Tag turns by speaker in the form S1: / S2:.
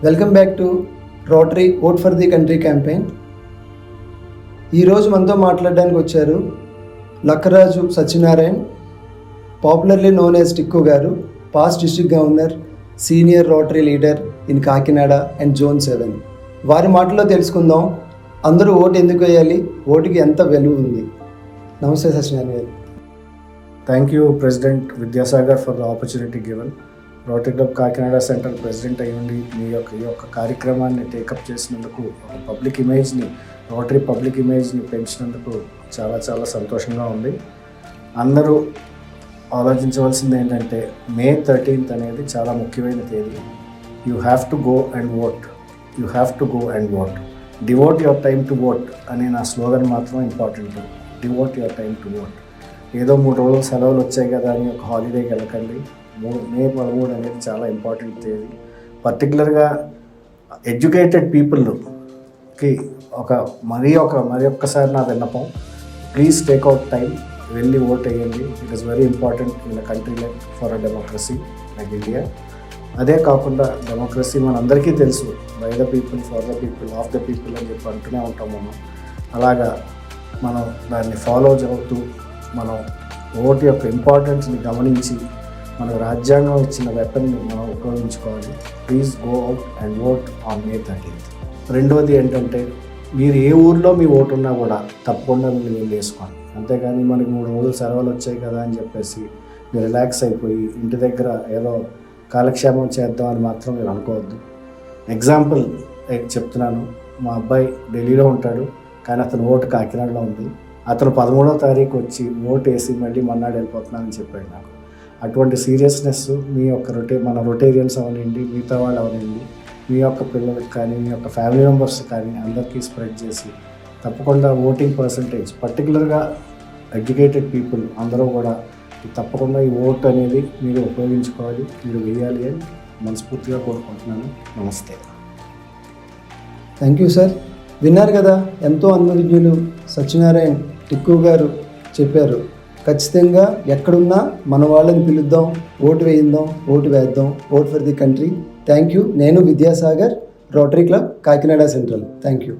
S1: Welcome back to Rotary vote for the country campaign. ఈరోజు మనతో మాట్లాడడానికి వచ్చారు Lakkaraju Satyanarayan, popularly known as Tikku గారు, past district governor, senior Rotary leader in Kakinada and zone 7. వారి మాటల్లో తెలుసుకుందాం అందరూ ఓటు ఎందుకు వేయాలి, ఓటుకి ఎంత విలువ ఉంది. నమస్తే సత్యనారాయణ గారు.
S2: Thank you president Vidyasagar for the opportunity given. Rotary club Kakinada centre president అయ్యుండి ఈ యొక్క కార్యక్రమాన్ని టేకప్ చేసినందుకు, ఒక పబ్లిక్ ఇమేజ్ని, రోటరీ పబ్లిక్ ఇమేజ్ని పెంచినందుకు చాలా చాలా సంతోషంగా ఉంది. అందరూ ఆలోచించవలసింది ఏంటంటే May 13th అనేది చాలా ముఖ్యమైన తేదీ. You have to go and vote, you have to go and vote. Devout your time to vote అనే నా స్లోగన్ మాత్రం important. Devout your time to vote. ఏదో 3 రోజులు సెలవులు వచ్చాయి కదా అని ఒక హాలిడేకి వెళ్ళకండి. May 13 అనేది చాలా ఇంపార్టెంట్ తేదీ. పర్టికులర్గా ఎడ్యుకేటెడ్ పీపుల్కి మరి ఒక్కసారి నా విన్నపం, ప్లీజ్ టేక్అవుట్ టైం, వెళ్ళి ఓట్ వేయండి. It is very important in a country like for a democracy like India. అదే కాకుండా డెమోక్రసీ మనందరికీ తెలుసు, by the people, for the people, of the people అని చెప్పి అంటూనే ఉంటాం మనం. అలాగా మనం దాన్ని ఫాలో అవుతూ మనం ఓటు యొక్క ఇంపార్టెన్స్ని గమనించి మన రాజ్యాంగం ఇచ్చిన వెపన్ని మనం ఉపయోగించుకోవాలి. Please go out and vote on May 13th. రెండోది ఏంటంటే, మీరు ఏ ఊర్లో మీ ఓటు ఉన్నా కూడా తప్పకుండా మీరు వేసుకోండి. అంతేగాని మనకి 3 రోజులు సెలవులు వచ్చాయి కదా అని చెప్పేసి మీరు రిలాక్స్ అయిపోయి ఇంటి దగ్గర ఏదో కాలక్షేమం చేద్దాం అని మాత్రం మీరు అనుకోవద్దు. ఎగ్జాంపుల్ చెప్తున్నాను, మా అబ్బాయి ఢిల్లీలో ఉంటాడు, కానీ అతను ఓటు కాకినాడలో ఉంది. అతను 13వ తారీఖు వచ్చి ఓటు వేసి మళ్ళీ మన్నాడు వెళ్ళిపోతున్నానని చెప్పాడు నాకు. అటువంటి సీరియస్నెస్ మీ యొక్క మన రొటేరియన్స్ అవనండి, మిగతా వాళ్ళు అవనండి, మీ యొక్క పిల్లలకు కానీ, మీ యొక్క ఫ్యామిలీ మెంబర్స్ కానీ అందరికీ స్ప్రెడ్ చేసి తప్పకుండా ఓటింగ్ పర్సంటేజ్, పర్టికులర్గా ఎడ్యుకేటెడ్ పీపుల్ అందరూ కూడా తప్పకుండా ఈ ఓటు అనేది మీరు ఉపయోగించుకోవాలి, మీరు వేయాలి అని మనస్ఫూర్తిగా కోరుకుంటున్నాను. నమస్తే.
S1: Thank you sir. విన్నారు కదా, ఎంతో అనుభవజ్ఞులు సత్యనారాయణ్ టిక్కు గారు చెప్పారు. ఖచ్చితంగా ఎక్కడున్నా మన వాళ్ళని పిలుద్దాం, ఓటు వేయిద్దాం, ఓటు వేద్దాం. Vote for the country. Thank you. నేను Vidyasagar, Rotary club Kakinada central. Thank you.